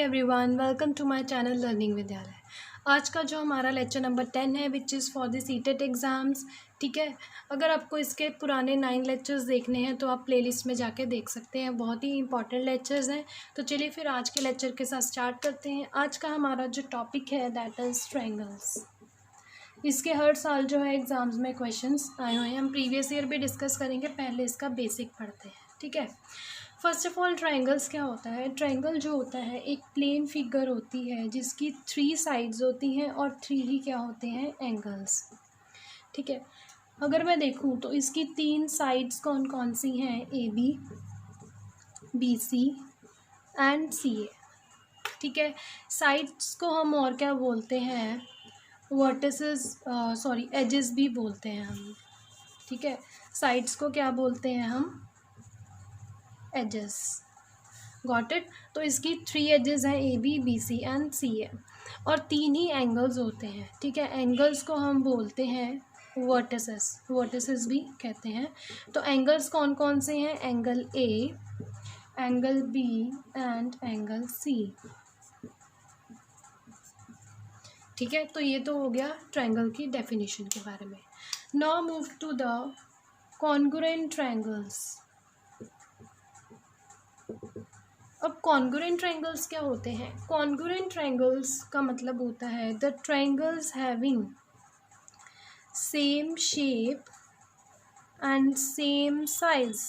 Everyone, welcome to my channel learning विद्यालय। आज का जो हमारा लेक्चर नंबर 10 है which is for the CTET exams. ठीक है, अगर आपको इसके पुराने 9 लेक्चर्स देखने हैं तो आप प्लेलिस्ट में जाके देख सकते हैं, बहुत ही इंपॉर्टेंट लेक्चर्स हैं। तो चलिए फिर आज के लेक्चर के साथ स्टार्ट करते हैं। आज का हमारा जो टॉपिक है दैट इज़ ट्रायंगल्स। इसके हर साल जो है एग्ज़ाम्स में क्वेश्चंस आए हुए हैं, हम प्रीवियस ईयर भी डिस्कस करेंगे, पहले इसका बेसिक पढ़ते हैं। ठीक है, फर्स्ट ऑफ ऑल ट्रायंगल्स क्या होता है। ट्रायंगल जो होता है एक प्लेन फिगर होती है जिसकी 3 साइड्स होती हैं और 3 ही क्या होते हैं, एंगल्स। ठीक है, अगर मैं देखूं तो इसकी 3 साइड्स कौन कौन सी हैं, A B, B C and C A. ठीक है, साइड्स को हम और क्या बोलते हैं, वर्टिसेस, सॉरी एजेस भी बोलते हैं हम। ठीक है, साइड्स को क्या बोलते हैं हम, एजेस। Got it. तो इसकी 3 एजेस हैं, A B, B C and C A, और 3 ही एंगल्स होते हैं। ठीक है, एंगल्स को हम बोलते हैं वर्टिसेस, वर्टिसेस भी कहते हैं। तो एंगल्स कौन कौन से हैं, angle A, angle B and angle C. ठीक है, तो ये तो हो गया ट्रायंगल की डेफिनेशन के बारे में। Now move to the congruent triangles. अब कॉन्ग्रुएंट ट्रायंगल्स क्या होते हैं। कॉन्ग्रुएंट ट्रायंगल्स का मतलब होता है the triangles having same shape and same size.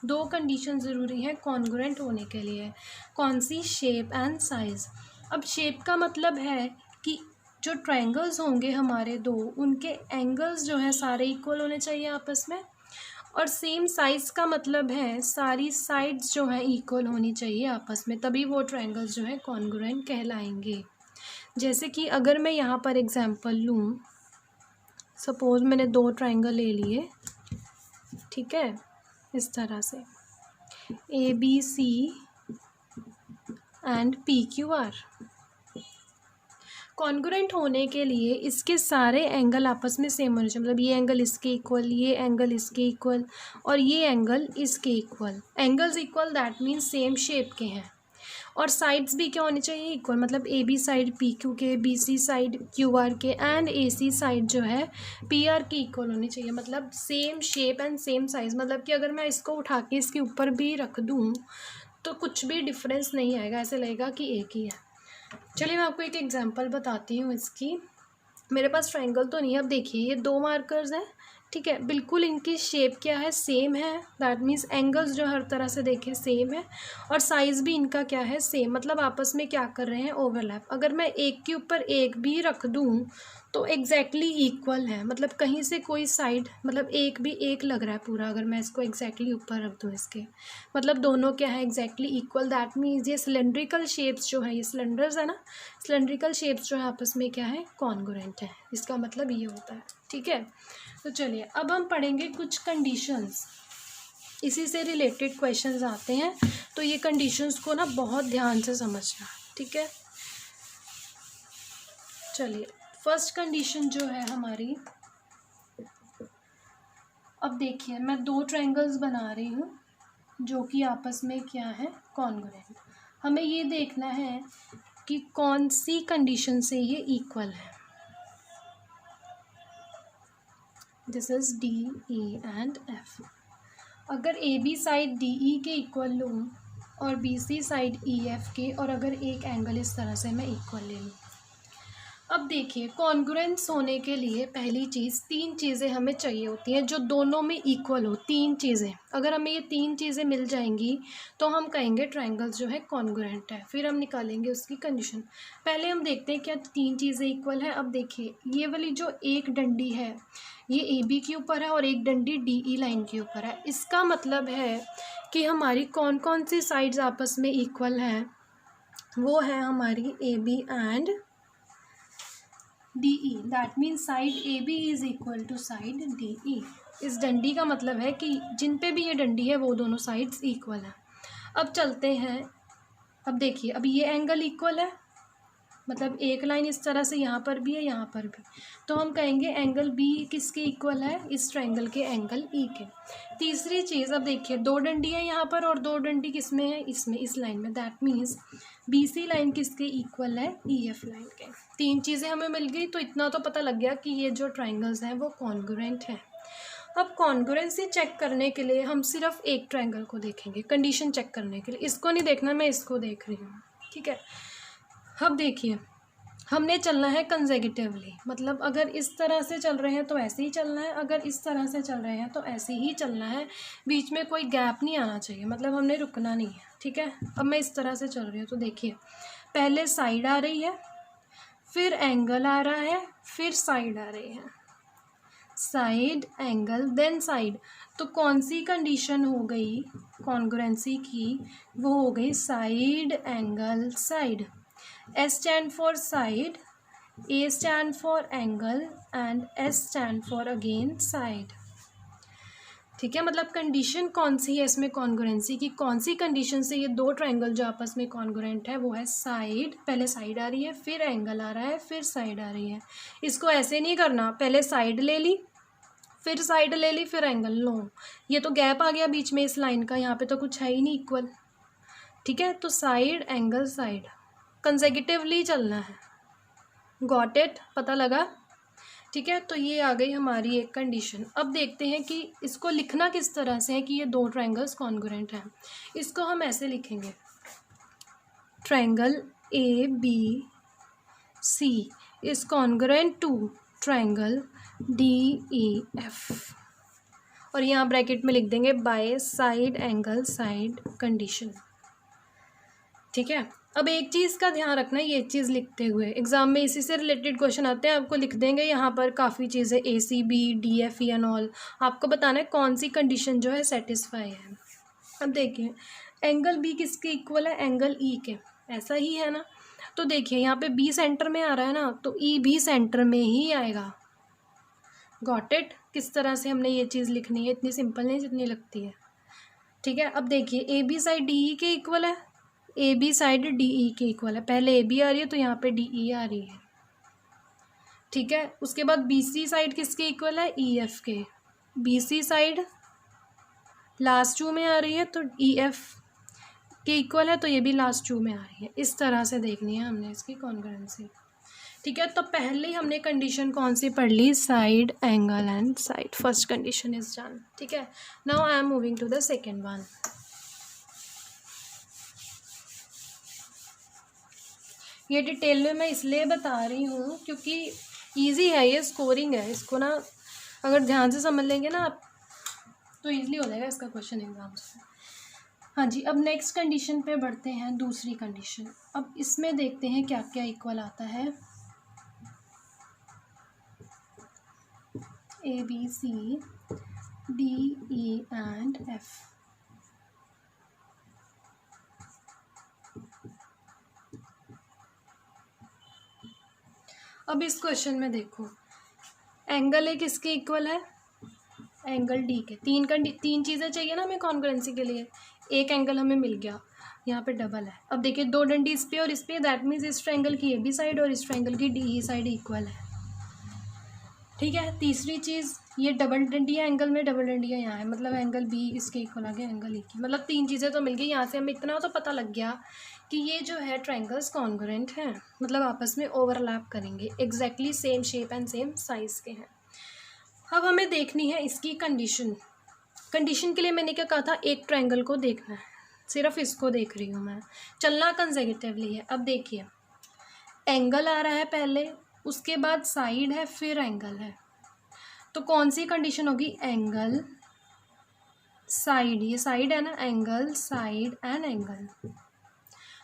2 condition ज़रूरी है कॉन्ग्रुएंट होने के लिए। कौन सी, शेप एंड साइज। अब शेप का मतलब है कि जो ट्रायंगल्स होंगे हमारे 2, उनके एंगल्स जो है सारे इक्वल होने चाहिए आपस में। और सेम साइज़ का मतलब है सारी साइड्स जो हैं इक्वल होनी चाहिए आपस में, तभी वो ट्रायंगल्स जो है कॉन्ग्रुएंट कहलाएंगे। जैसे कि अगर मैं यहाँ पर एग्जांपल लूँ, सपोज मैंने 2 ट्रायंगल ले लिए। ठीक है, इस तरह से A B C and P Q R. Congruent होने के लिए इसके सारे एंगल आपस में सेम होने चाहिए, मतलब ये एंगल इसके इक्वल, ये एंगल इसके इक्वल और ये एंगल इसके equal. Angles equal that means same shape के हैं। और साइड्स भी क्या होनी चाहिए, इक्वल, मतलब A B side P Q के, B C side Q R के एंड ए सी साइड जो है पी आर की इक्वल होनी चाहिए, मतलब same shape and same size. मतलब कि अगर मैं इसको उठा के इसके ऊपर भी रख दूँ तो कुछ भी डिफरेंस नहीं आएगा, ऐसे लगेगा कि एक ही है। चलिए मैं आपको एक एग्जांपल बताती हूँ इसकी। मेरे पास ट्रायंगल तो नहीं है, अब देखिए ये 2 मार्कर्स हैं। ठीक है, बिल्कुल इनकी शेप क्या है, सेम है, दैट मीन्स एंगल्स जो हर तरह से देखें सेम है, और साइज़ भी इनका क्या है, सेम, मतलब आपस में क्या कर रहे हैं, ओवरलैप। अगर मैं एक के ऊपर एक भी रख दूँ तो एग्जैक्टली इक्वल है, मतलब कहीं से कोई साइड, मतलब एक भी एक लग रहा है पूरा। अगर मैं इसको एग्जैक्टली ऊपर रख दूँ इसके, मतलब दोनों क्या है, एग्जैक्टली इक्वल। दैट मीन्स ये सिलेंड्रिकल शेप्स जो है, ये सिलेंडर्स है ना, सिलेंड्रिकल शेप्स जो है आपस में क्या है, कॉन्ग्रुएंट है। इसका मतलब ये होता है। ठीक है, तो चलिए अब हम पढ़ेंगे कुछ कंडीशंस, इसी से रिलेटेड क्वेश्चंस आते हैं, तो ये कंडीशंस को ना बहुत ध्यान से समझना। ठीक है, चलिए फर्स्ट कंडीशन जो है हमारी, अब देखिए मैं 2 ट्रायंगल्स बना रही हूँ जो कि आपस में क्या है, कॉन्ग्रुएंट। हमें ये देखना है कि कौन सी कंडीशन से ये इक्वल है। This is D E and F. अगर A B side D E के इक्वल लूँ और B C side E F के, और अगर एक एंगल इस तरह से मैं इक्वल ले लूँ। अब देखिए कॉन्ग्रुएंस होने के लिए पहली चीज़, 3 चीज़ें हमें चाहिए होती हैं जो दोनों में इक्वल हो। 3 चीज़ें, अगर हमें ये 3 चीज़ें मिल जाएंगी तो हम कहेंगे ट्रायंगल्स जो है कॉन्ग्रुएंट है। फिर हम निकालेंगे उसकी कंडीशन। पहले हम देखते हैं क्या 3 चीज़ें इक्वल है। अब देखिए ये वाली जो एक डंडी है ये ए बी के ऊपर है और एक डंडी डी ई लाइन के ऊपर है। इसका मतलब है कि हमारी कौन कौन सी साइड्स आपस में इक्वल हैं, वो है हमारी A B and D E. That means side A B is equal to side D E. इस डंडी का मतलब है कि जिन पे भी ये डंडी है वो दोनों साइड्स इक्वल हैं। अब चलते हैं, अब देखिए अब ये एंगल इक्वल है, मतलब एक लाइन इस तरह से यहाँ पर भी है, यहाँ पर भी, तो हम कहेंगे एंगल बी किसके इक्वल है, इस ट्रायंगल के एंगल ई के। तीसरी चीज़, अब देखिए दो डंडी है यहाँ पर और दो डंडी किस में है, इसमें, इस लाइन में। That means B C line किसके इक्वल है, ई एफ लाइन के। तीन चीज़ें हमें मिल गई, तो इतना तो पता लग गया कि ये जो ट्राइंगल्स हैं वो कॉन्ग्रुएंट हैं। अब कॉन्ग्रुएंसी चेक करने के लिए हम सिर्फ एक ट्रायंगल को देखेंगे, कंडीशन चेक करने के लिए। इसको नहीं देखना, मैं इसको देख रही हूँ, ठीक है। अब देखिए, हमने चलना है कंसेक्यूटिवली, मतलब अगर इस तरह से चल रहे हैं तो ऐसे ही चलना है, अगर इस तरह से चल रहे हैं तो ऐसे ही चलना है, बीच में कोई गैप नहीं आना चाहिए, मतलब हमने रुकना नहीं है, ठीक है। अब मैं इस तरह से चल रही हूँ, तो देखिए पहले साइड आ रही है, फिर एंगल आ रहा है, फिर साइड आ रही है, साइड एंगल देन साइड। तो कौन सी कंडीशन हो गई कॉन्ग्रुएंसी की, वो हो गई side angle side. S stand for side, A stand for angle and S stand for again side, ठीक है। मतलब कंडीशन कौन सी है इसमें कॉन्ग्रुएंसी की, कौन सी कंडीशन से ये दो ट्रायंगल जो आपस में कॉन्ग्रुएंट है, वो है साइड, पहले साइड आ रही है, फिर एंगल आ रहा है, फिर साइड आ रही है। इसको ऐसे नहीं करना, पहले साइड ले ली, फिर साइड ले ली, फिर एंगल लो, ये तो गैप आ गया बीच में इस लाइन का, यहाँ पे तो कुछ है ही नहीं इक्वल, ठीक है। तो साइड एंगल साइड कंसेक्यूटिवली चलना है, गॉट इट, पता लगा, ठीक है। तो ये आ गई हमारी एक कंडीशन। अब देखते हैं कि इसको लिखना किस तरह से है कि ये दो ट्रायंगल्स कॉन्ग्रुएंट हैं। इसको हम ऐसे लिखेंगे, triangle A B C is congruent to triangle D E F, और यहाँ ब्रैकेट में लिख देंगे by side angle side condition, ठीक है। अब एक चीज़ का ध्यान रखना है, ये चीज़ लिखते हुए एग्जाम में इसी से रिलेटेड क्वेश्चन आते हैं, आपको लिख देंगे यहाँ पर काफ़ी चीज़ें A C B D F E and all, आपको बताना है कौन सी कंडीशन जो है सेटिस्फाई है। अब देखिए एंगल बी किसके इक्वल है, एंगल ई के, ऐसा ही है ना। तो देखिए यहाँ पे बी सेंटर में आ रहा है ना, तो ई भी सेंटर में ही आएगा, गॉट इट। किस तरह से हमने ये चीज़ लिखनी है, इतनी सिंपल नहीं जितनी लगती है, ठीक है। अब देखिए A B side D E के इक्वल है, A B side D E के इक्वल है, पहले ए बी आ रही है तो यहाँ पे डी ई आ रही है, ठीक है। उसके बाद बी सी साइड किसके इक्वल है, ई एफ के, B C side last two में आ रही है तो ई एफ के इक्वल है, तो ये भी लास्ट टू में आ रही है। इस तरह से देखनी है हमने इसकी कॉन्ग्रुएंसी, ठीक है। तो पहले ही हमने कंडीशन कौन सी पढ़ ली, side angle and side, first condition is done, ठीक है। Now I am moving to the second one. ये डिटेल में मैं इसलिए बता रही हूँ क्योंकि इजी है, ये स्कोरिंग है, इसको ना अगर ध्यान से समझ लेंगे ना आप तो ईजिली हो जाएगा इसका क्वेश्चन एग्जाम से। हाँ जी, अब नेक्स्ट कंडीशन पे बढ़ते हैं, दूसरी कंडीशन। अब इसमें देखते हैं क्या क्या इक्वल आता है, A B C D E and F. अब इस क्वेश्चन में देखो एंगल ए किसके इक्वल है, एंगल डी के। तीन चीज़ें चाहिए ना हमें कॉन्ग्रुएंसी के लिए, एक एंगल हमें मिल गया, यहाँ पे डबल है। अब देखिए दो डंडी इस पे और इस पे, दैट मीन्स इस ट्रायंगल की ए बी साइड और इस ट्रायंगल की डी ई साइड इक्वल है, ठीक है। तीसरी चीज़, ये डबल डंडियाँ एंगल में, डबल डंडियाँ यहाँ है, मतलब एंगल बी इसके इक्वल आ गया एंगल ई की, मतलब तीन चीज़ें तो मिल गई। यहाँ से हमें इतना तो पता लग गया कि ये जो है ट्रायंगल्स कॉन्ग्रुएंट हैं, मतलब आपस में ओवरलैप करेंगे, exactly same shape and same size के हैं। अब हमें देखनी है इसकी कंडीशन। कंडीशन के लिए मैंने क्या कहा था, एक ट्रायंगल को देखना है, सिर्फ इसको देख रही हूँ मैं, चलना कंसेक्यूटिवली है। अब देखिए एंगल आ रहा है पहले, उसके बाद साइड है, फिर एंगल है, तो कौन सी कंडीशन होगी, एंगल साइड, ये साइड है ना, एंगल साइड एंड एंगल।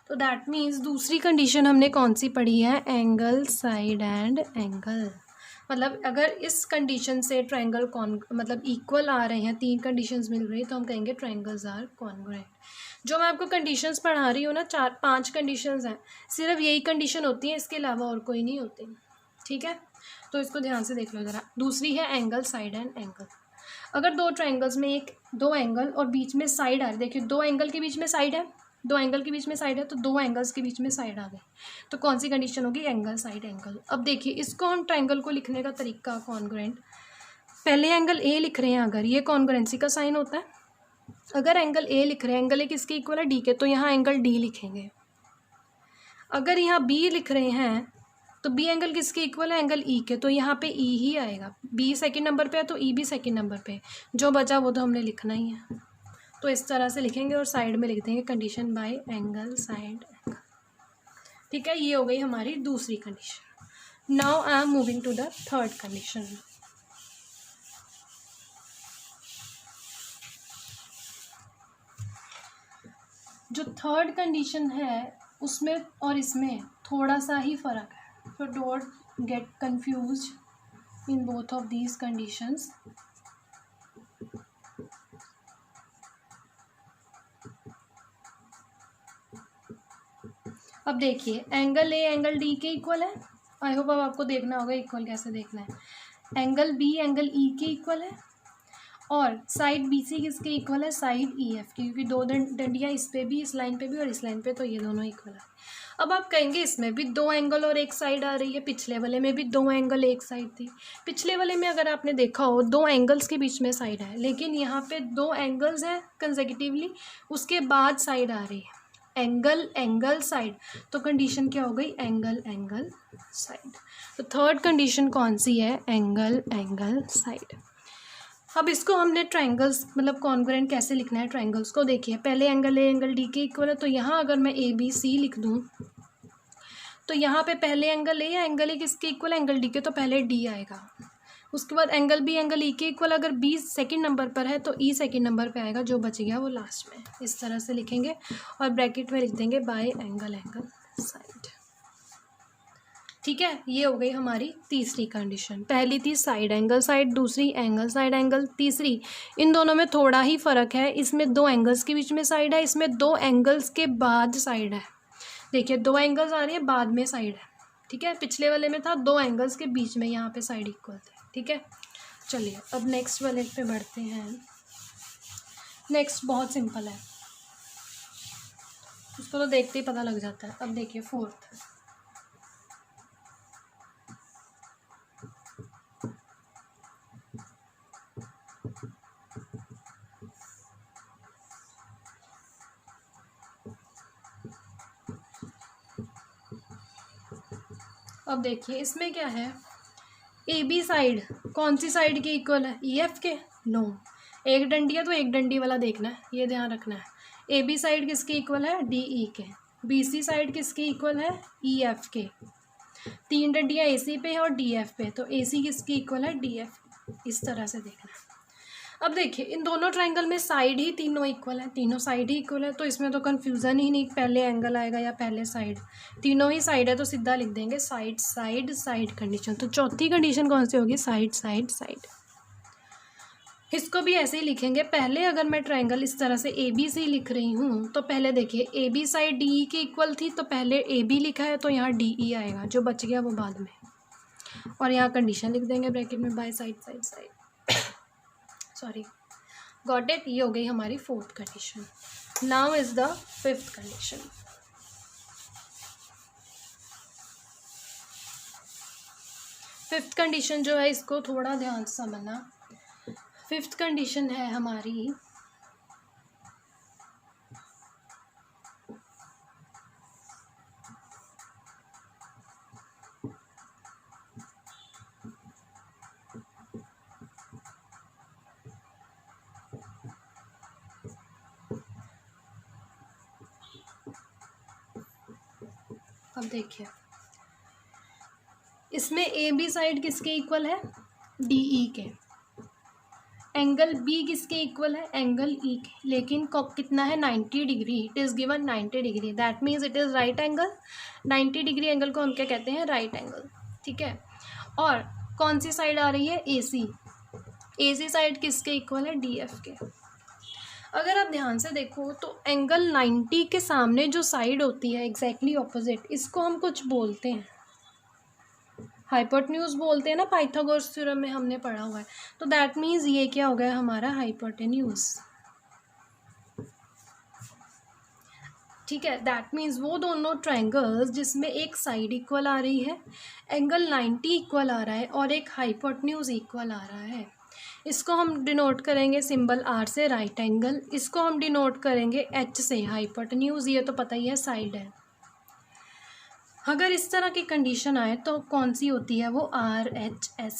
तो दैट मीन्स दूसरी कंडीशन हमने कौन सी पढ़ी है, एंगल साइड एंड एंगल। मतलब अगर इस कंडीशन से ट्रायंगल मतलब इक्वल आ रहे हैं, तीन कंडीशंस मिल रही तो हम कहेंगे ट्रायंगल्स आर कॉन्ग्रुएंट। जो मैं आपको कंडीशंस पढ़ा रही हूँ ना, 4-5 कंडीशंस हैं, सिर्फ यही कंडीशन होती है, इसके अलावा और कोई नहीं होती, ठीक है। तो इसको ध्यान से देख लो ज़रा। दूसरी है एंगल साइड एंड एंगल। अगर दो ट्रायंगल्स में दो एंगल और बीच में साइड आ रही है, देखिए दो एंगल के बीच में साइड है, दो एंगल के बीच में साइड है तो दो एंगल्स के बीच में साइड आ गई, तो कौन सी कंडीशन होगी, एंगल साइड एंगल। अब देखिए इसको हम ट्रायंगल को लिखने का तरीका कॉन्ग्रुएंट, पहले एंगल ए लिख रहे हैं, अगर ये कॉन्ग्रुएंसी का साइन होता है, अगर एंगल ए लिख रहे हैं, एंगल ए किसके इक्वल है, डी के, तो यहाँ एंगल डी लिखेंगे। अगर यहाँ बी लिख रहे हैं तो बी एंगल किसके इक्वल है, एंगल ई के, तो यहाँ पे ई ही आएगा, बी सेकंड नंबर पे है तो ई भी सेकंड नंबर पे, जो बचा वो तो हमने लिखना ही है, तो इस तरह से लिखेंगे और साइड में लिख देंगे condition by angle side angle. ठीक है, ये हो गई हमारी दूसरी condition. Now I am moving to the third condition. जो थर्ड कंडीशन है उसमें और इसमें थोड़ा सा ही फ़र्क है, तो don't get confuse in both of these conditions. अब देखिए एंगल ए एंगल डी के इक्वल है, आई होप अब आपको देखना होगा इक्वल कैसे देखना है। एंगल बी एंगल ई के इक्वल है और साइड बी सी किसके इक्वल है, साइड ई एफ की, क्योंकि दो डंडियाँ इस पे भी, इस लाइन पे भी और इस लाइन पे, तो ये दोनों इक्वल है। अब आप कहेंगे इसमें भी दो एंगल और एक साइड आ रही है, पिछले वाले में भी दो एंगल एक साइड थी। पिछले वाले में अगर आपने देखा हो दो एंगल्स के बीच में साइड है, लेकिन यहाँ पे दो एंगल्स हैं कंसेक्यूटिवली, उसके बाद साइड आ रही है, एंगल एंगल साइड, तो कंडीशन क्या हो गई, एंगल एंगल साइड। तो थर्ड कंडीशन कौन सी है, एंगल एंगल साइड। अब इसको हमने ट्रायंगल्स मतलब कॉन्ग्रुएंट कैसे लिखना है ट्रायंगल्स को, देखिए पहले एंगल ए एंगल डी के इक्वल है, तो यहाँ अगर मैं ए बी सी लिख दूँ तो यहाँ पे पहले एंगल ए या एंगल ए किसके इक्वल है, एंगल डी के, तो पहले डी आएगा। उसके बाद एंगल बी एंगल ई के इक्वल, अगर बी सेकंड नंबर पर है तो ई सेकंड नंबर पे आएगा, जो बच गया वो लास्ट में। इस तरह से लिखेंगे और ब्रैकेट में लिख देंगे बाय एंगल एंगल साइड। ठीक है, ये हो गई हमारी तीसरी कंडीशन। पहली थी साइड एंगल साइड, दूसरी एंगल साइड एंगल, तीसरी इन दोनों में थोड़ा ही फ़र्क है, इसमें दो एंगल्स के बीच में साइड है, इसमें दो एंगल्स के बाद साइड है। देखिए दो एंगल्स आ रही है, बाद में साइड है। ठीक है, पिछले वाले में था दो एंगल्स के बीच में, यहाँ पे साइड इक्वल थे। ठीक है, चलिए अब नेक्स्ट वाले पे बढ़ते हैं। नेक्स्ट बहुत सिंपल है, उसको तो देखते ही पता लग जाता है। अब देखिए फोर्थ, अब देखिए इसमें क्या है, ए बी साइड कौन सी साइड के इक्वल है, ई एफ के, नो, एक डंडी है तो एक डंडी वाला देखना है, ये ध्यान रखना है। ए बी साइड किसके इक्वल है, डी ई के। बी सी साइड किसके इक्वल है, ई एफ के। तीन डंडियाँ ए सी पे है और डी एफ पे, तो ए सी किसकी इक्वल है, डी एफ। इस तरह से देखना है। अब देखिए इन दोनों ट्रायंगल में साइड ही तीनों इक्वल है, तीनों साइड ही इक्वल है, तो इसमें तो कन्फ्यूज़न ही नहीं पहले एंगल आएगा या पहले साइड, तीनों ही साइड है तो सीधा लिख देंगे साइड साइड साइड कंडीशन। तो चौथी कंडीशन कौन सी होगी, साइड साइड साइड। इसको भी ऐसे ही लिखेंगे, पहले अगर मैं ट्रायंगल इस तरह से ए बी सी लिख रही हूँ तो पहले देखिए A B side D E के इक्वल थी, तो पहले ए बी लिखा है तो यहाँ डी ई आएगा, जो बच गया वो बाद में, और यहाँ कंडीशन लिख देंगे ब्रैकेट में by side side side. Sorry, got it. ये हो गई हमारी fourth condition. Now is the fifth condition. Fifth condition जो है इसको थोड़ा ध्यान से समझना। फिफ्थ कंडीशन है हमारी, अब देखिए इसमें ए बी साइड किसके इक्वल है, डी ई के। एंगल बी किसके इक्वल है, एंगल ई के, लेकिन कितना है 90 degree, it is given 90 degree, that means it is right angle. 90 degree angle को हम क्या कहते हैं, राइट एंगल। ठीक है, और कौन सी साइड आ रही है, A C. A C side किसके इक्वल है, डी एफ के। अगर आप ध्यान से देखो तो एंगल 90 के सामने जो साइड होती है एग्जैक्टली ऑपोजिट, इसको हम कुछ बोलते हैं, हाइपोटेन्यूज बोलते हैं ना, पाइथागोरस थ्योरम में हमने पढ़ा हुआ है। तो दैट मीन्स ये क्या हो गया हमारा, हाइपोटेन्यूज। ठीक है, दैट मीन्स वो दोनों ट्रायंगल्स जिसमें एक साइड इक्वल आ रही है, एंगल 90 इक्वल आ रहा है और एक हाइपोटेन्यूज इक्वल आ रहा है, इसको हम डिनोट करेंगे सिंबल आर से राइट एंगल, इसको हम डिनोट करेंगे एच से हाइपोटेन्यूज, ये तो पता ही है साइड है। अगर इस तरह की कंडीशन आए तो कौन सी होती है वो RHS,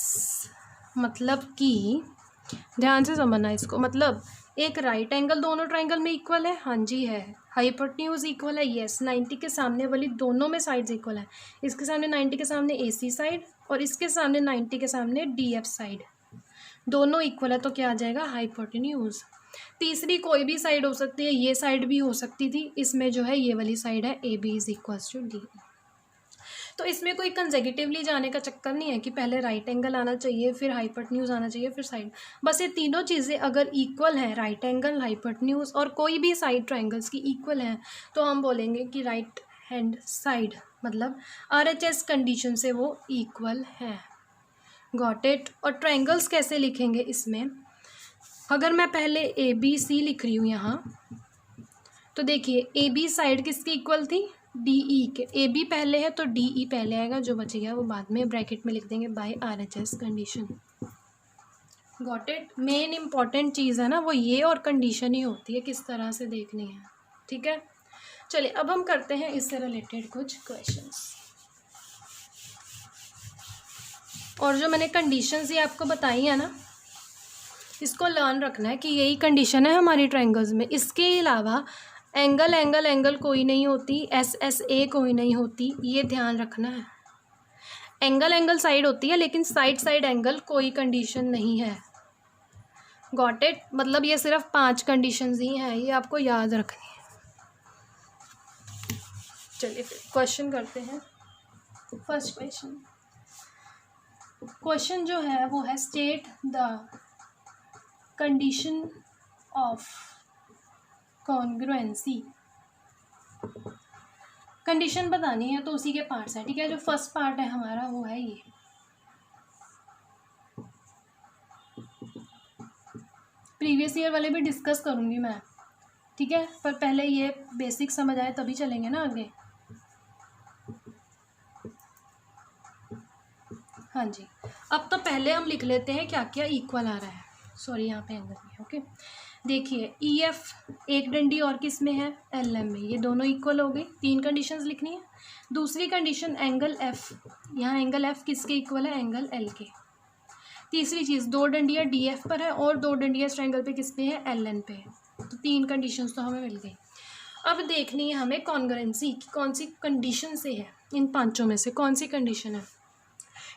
मतलब कि ध्यान से समझना इसको, मतलब एक राइट एंगल दोनों ट्रायंगल में इक्वल है, हाँ जी है, हाइपोटेन्यूज इक्वल है, यस, 90 के सामने वाली दोनों में साइड्स इक्वल है, इसके सामने 90 के सामने AC साइड और इसके सामने 90 के सामने DF साइड, दोनों इक्वल है, तो क्या आ जाएगा हाइपोटेन्यूज। तीसरी कोई भी साइड हो सकती है, ये साइड भी हो सकती थी, इसमें जो है ये वाली साइड है AB is equals to D। तो इसमें कोई कंसेक्यूटिवली जाने का चक्कर नहीं है कि पहले राइट एंगल आना चाहिए फिर हाइपोटेन्यूज आना चाहिए फिर साइड, बस ये तीनों चीज़ें अगर इक्वल हैं, राइट एंगल, हाइपोटेन्यूज और कोई भी साइड ट्रायंगल्स की इक्वल हैं, तो हम बोलेंगे कि राइट हैंड साइड, मतलब RHS कंडीशन से वो इक्वल है। Got it. और ट्रायंगल्स कैसे लिखेंगे इसमें, अगर मैं पहले ABC लिख रही हूँ यहाँ, तो देखिए AB साइड किसकी इक्वल थी, DE के, AB पहले है तो DE पहले आएगा, जो बच गया वो बाद में ब्रैकेट में लिख देंगे by RHS condition. Got it. Main important चीज़ है ना वो ये और कंडीशन ही होती है, किस तरह से देखनी है, ठीक है। चलिए अब हम करते हैं इससे रिलेटेड कुछ क्वेश्चंस, और जो मैंने कंडीशंस ये आपको बताई है ना, इसको लर्न रखना है कि यही कंडीशन है हमारी ट्रायंगल्स में, इसके अलावा एंगल एंगल एंगल कोई नहीं होती, SSA कोई नहीं होती, ये ध्यान रखना है। एंगल एंगल साइड होती है लेकिन साइड साइड एंगल कोई कंडीशन नहीं है। Got it. मतलब ये सिर्फ 5 कंडीशंस ही हैं, ये आपको याद रखनी है। चलिए फिर क्वेश्चन करते हैं। फर्स्ट क्वेश्चन जो है वो है state the condition of congruency. Condition बतानी है तो उसी के पार्ट्स हैं, ठीक है। जो फर्स्ट पार्ट है हमारा वो है ये, प्रीवियस ईयर वाले भी डिस्कस करूँगी मैं, ठीक है, पर पहले ये बेसिक समझ आए तभी चलेंगे ना आगे। हाँ जी, अब तो पहले हम लिख लेते हैं क्या क्या इक्वल आ रहा है। सॉरी यहाँ पे एंगल में, ओके। देखिए EF एक डंडी और किस में है, LM में, ये दोनों इक्वल हो गई। 3 कंडीशंस लिखनी है। दूसरी कंडीशन एंगल F, यहाँ एंगल F किसके इक्वल है, एंगल L के। तीसरी चीज़ 2 डंडियाँ DF पर है और 2 डंडियाँ इस ट्रायंगल पे किस पे है, LN पे। तो 3 कंडीशंस तो हमें मिल गई। अब देखनी है हमें कॉन्ग्रुएंसी की कौन सी कंडीशन से है, इन 5 में से कौन सी कंडीशन है।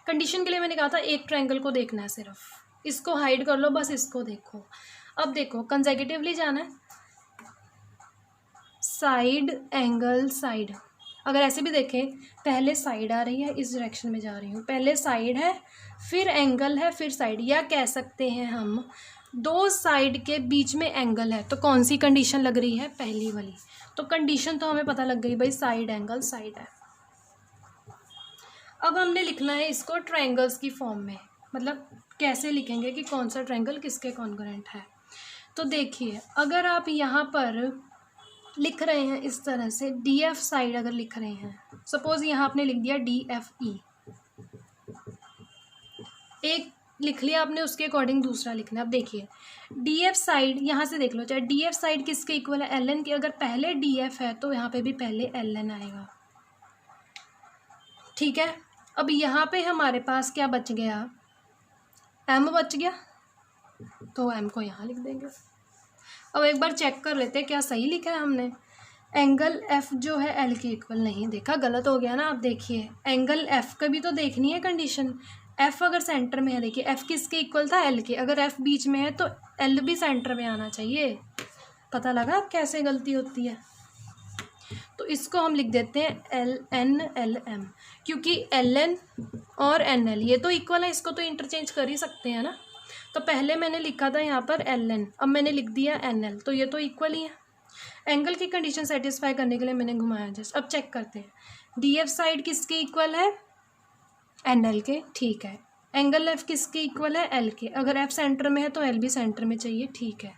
कंडीशन के लिए मैंने कहा था एक ट्रायंगल को देखना है सिर्फ, इसको हाइड कर लो, बस इसको देखो। अब देखो कंसेक्यूटिवली जाना है, साइड एंगल साइड। अगर ऐसे भी देखें, पहले साइड आ रही है, इस डायरेक्शन में जा रही हूँ, पहले साइड है फिर एंगल है फिर साइड, या कह सकते हैं हम 2 साइड के बीच में एंगल है, तो कौन सी कंडीशन लग रही है, पहली वाली। तो कंडीशन तो हमें पता लग गई भाई, साइड एंगल साइड है। अब हमने लिखना है इसको ट्रायंगल्स की फॉर्म में, मतलब कैसे लिखेंगे कि कौन सा ट्रायंगल किसके कॉन्ग्रुएंट है। तो देखिए अगर आप यहाँ पर लिख रहे हैं इस तरह से, DF साइड अगर लिख रहे हैं, सपोज यहाँ आपने लिख दिया DFE, एक लिख लिया आपने, उसके अकॉर्डिंग दूसरा लिखना है। अब देखिए DF साइड, यहाँ से देख लो, चाहे DF साइड किसके इक्वल है, LN की। अगर पहले DF है तो यहाँ पे भी पहले LN आएगा, ठीक है। अब यहाँ पे हमारे पास क्या बच गया, M बच गया, तो M को यहाँ लिख देंगे। अब एक बार चेक कर लेते हैं क्या सही लिखा है हमने। एंगल F जो है L के इक्वल, नहीं देखा, गलत हो गया ना। अब देखिए एंगल F का भी तो देखनी है कंडीशन। F अगर सेंटर में है, देखिए F किसके इक्वल था, L के। अगर F बीच में है तो L भी सेंटर में आना चाहिए। पता लगा अब कैसे गलती होती है। तो इसको हम लिख देते हैं LN LM, क्योंकि LN और NL ये तो इक्वल है, इसको तो इंटरचेंज कर ही सकते हैं ना। तो पहले मैंने लिखा था यहाँ पर LN, अब मैंने लिख दिया NL, तो ये तो इक्वल ही है। एंगल की कंडीशन सेटिस्फाई करने के लिए मैंने घुमाया जस्ट। अब चेक करते हैं, DF साइड किसके इक्वल है, NL के, ठीक है। एंगल F किसके इक्वल है, L के। अगर F सेंटर में है तो L भी सेंटर में चाहिए, ठीक है।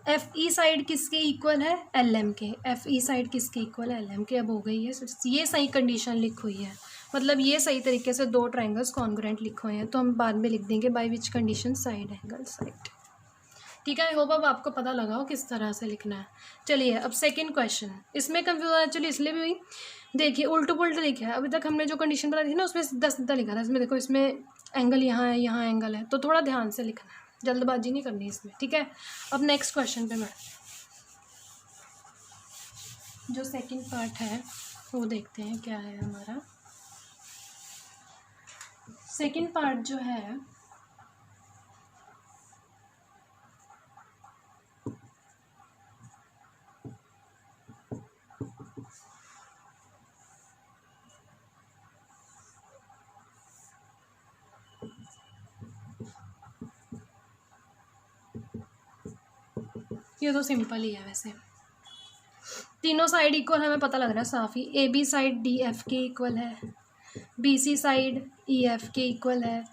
एफ ई साइड किसके इक्वल है, एल एम के। एफ ई साइड किसके इक्वल है, एल एम के। अब हो गई है, ये सही कंडीशन लिखी हुई है, मतलब ये सही तरीके से दो ट्राइंगल्स कॉन्ग्रुएंट लिखे हुए हैं, तो हम बाद में लिख देंगे by which condition, side angle side. ठीक है, आई होप अब आपको पता लगा हो किस तरह से लिखना है। चलिए अब सेकंड क्वेश्चन, इसमें कंफ्यूजन एक्चुअली इसलिए भी हुई, देखिए उल्टू पुल्टू लिखा है। अभी तक हमने जो कंडीशन बताई थी ना उसमें सीधा सीधा लिखा था, इसमें देखो इसमें एंगल यहाँ है, यहाँ एंगल है, तो थोड़ा ध्यान से लिखना है, जल्दबाजी नहीं करनी इसमें। ठीक है, अब नेक्स्ट क्वेश्चन पे मैं जो सेकंड पार्ट है वो देखते हैं क्या है हमारा। सेकंड पार्ट जो है ये तो सिंपल ही है, वैसे तीनों साइड इक्वल हमें पता लग रहा है साफ ही। A B side D F के इक्वल है, B C side E F के इक्वल है,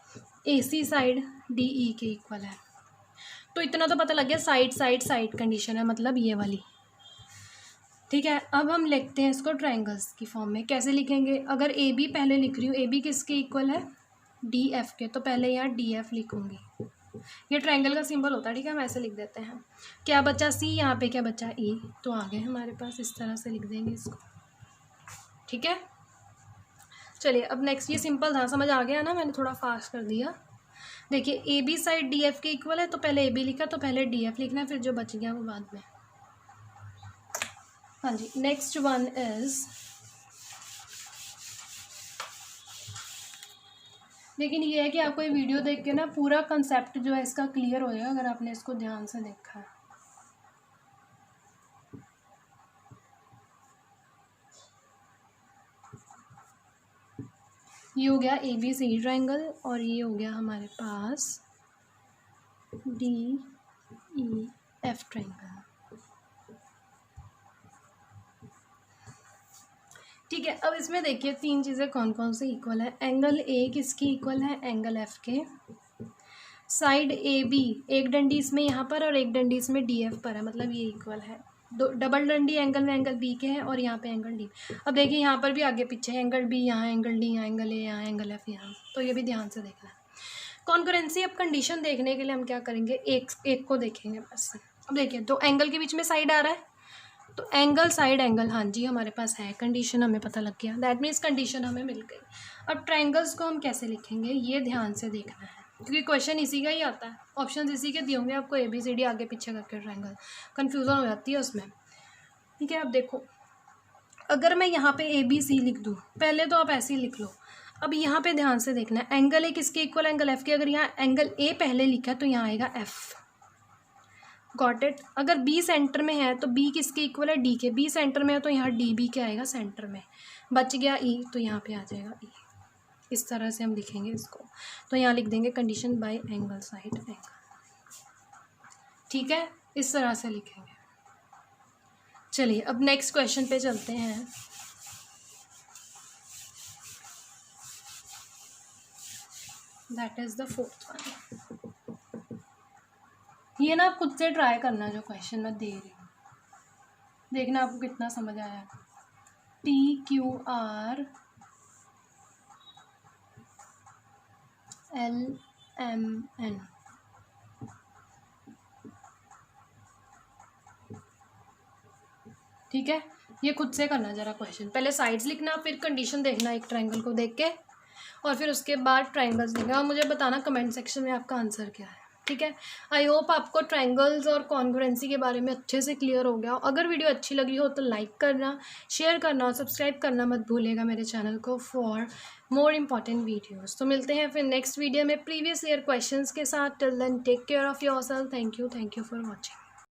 A C side D E के इक्वल है। तो इतना तो पता लग गया, साइड साइड साइड कंडीशन है, मतलब ये वाली। ठीक है, अब हम लिखते हैं इसको ट्रायंगल्स की फॉर्म में। कैसे लिखेंगे, अगर ए बी पहले लिख रही हूँ, ए बी किसके इक्वल है, डी एफ के, तो पहले यहाँ डी एफ लिखूँगी। ये ट्रायंगल का सिंबल होता है, ठीक है, हम ऐसे लिख देते हैं। क्या बचा सी, यहाँ पे क्या बचा ई, तो आगे हमारे पास इस तरह से लिख देंगे इसको। ठीक है, चलिए अब नेक्स्ट, ये सिंपल था, समझ आ गया ना, मैंने थोड़ा फास्ट कर दिया। देखिए A B side D F के इक्वल है, तो पहले ए बी लिखा, तो पहले डी एफ लिखना है, फिर जो बच गया वो बाद में। हाँ जी, नेक्स्ट वन इज, लेकिन ये है कि आपको ये वीडियो देख के ना पूरा कंसेप्ट जो है इसका क्लियर हो जाएगा अगर आपने इसको ध्यान से देखा है। ये हो गया ए बी सी ट्रायंगल, और ये हो गया हमारे पास डी ई एफ ट्रायंगल। ठीक है, अब इसमें देखिए तीन चीज़ें कौन कौन से इक्वल है। एंगल ए किसकी इक्वल है, एंगल एफ के। साइड ए बी, एक डंडी इसमें यहाँ पर और एक डंडी इसमें डी एफ पर है, मतलब ये इक्वल है। दो डबल डंडी एंगल में एंगल बी के हैं, और यहाँ पे एंगल डी। अब देखिए यहाँ पर भी आगे पीछे एंगल बी, यहाँ एंगल डी, यहाँ एंगल ए, यहाँ एंगल एफ, यहाँ, तो ये भी ध्यान से देखना है। कॉन्करेंसी, अब कंडीशन देखने के लिए हम क्या करेंगे, एक को देखेंगे बस। अब देखिए दो एंगल के बीच में साइड आ रहा है, तो एंगल साइड एंगल, हाँ जी हमारे पास है, कंडीशन हमें पता लग गया, दैट मीन्स कंडीशन हमें मिल गई। अब ट्रायंगल्स को हम कैसे लिखेंगे ये ध्यान से देखना है, क्योंकि क्वेश्चन इसी का ही आता है, ऑप्शन इसी के दिए होंगे आपको, ए बी सी डी आगे पीछे करके ट्रायंगल, कन्फ्यूज़न हो जाती है उसमें। ठीक है, अब देखो अगर मैं यहाँ पे ए बी सी लिख दूँ, पहले तो आप ऐसे ही लिख लो। अब यहाँ पे ध्यान से देखना है, एंगल ए किसके इक्वल, एंगल एफ के। अगर यहाँ एंगल ए पहले लिखा है तो यहाँ आएगा एफ, गॉट इट। अगर बी सेंटर में है तो बी किसके इक्वल है, डी के। बी सेंटर में है तो यहाँ डी बी के आएगा सेंटर में, बच गया ई, तो यहाँ पे आ जाएगा ई। इस तरह से हम लिखेंगे इसको, तो यहाँ लिख देंगे condition by angle side angle. ठीक है, इस तरह से लिखेंगे। चलिए अब नेक्स्ट क्वेश्चन पे चलते हैं। That is the fourth one. ये ना आप खुद से ट्राई करना, जो क्वेश्चन मैं दे रही हूँ, देखना आपको कितना समझ आया। P Q R L M N, ठीक है, ये खुद से करना जरा क्वेश्चन। पहले साइड्स लिखना, फिर कंडीशन देखना एक ट्रायंगल को देख के, और फिर उसके बाद ट्रायंगल्स देखना, और मुझे बताना कमेंट सेक्शन में आपका आंसर क्या है। ठीक है, आई होप आपको ट्रायंगल्स और कॉन्ग्रुएंसी के बारे में अच्छे से क्लियर हो गया हो। अगर वीडियो अच्छी लगी हो तो लाइक करना, शेयर करना और सब्सक्राइब करना मत भूलिएगा मेरे चैनल को फॉर मोर इम्पॉर्टेंट वीडियोज़। तो मिलते हैं फिर नेक्स्ट वीडियो में प्रीवियस ईयर क्वेश्चंस के साथ। Till then take care of yourself. Thank you for watching.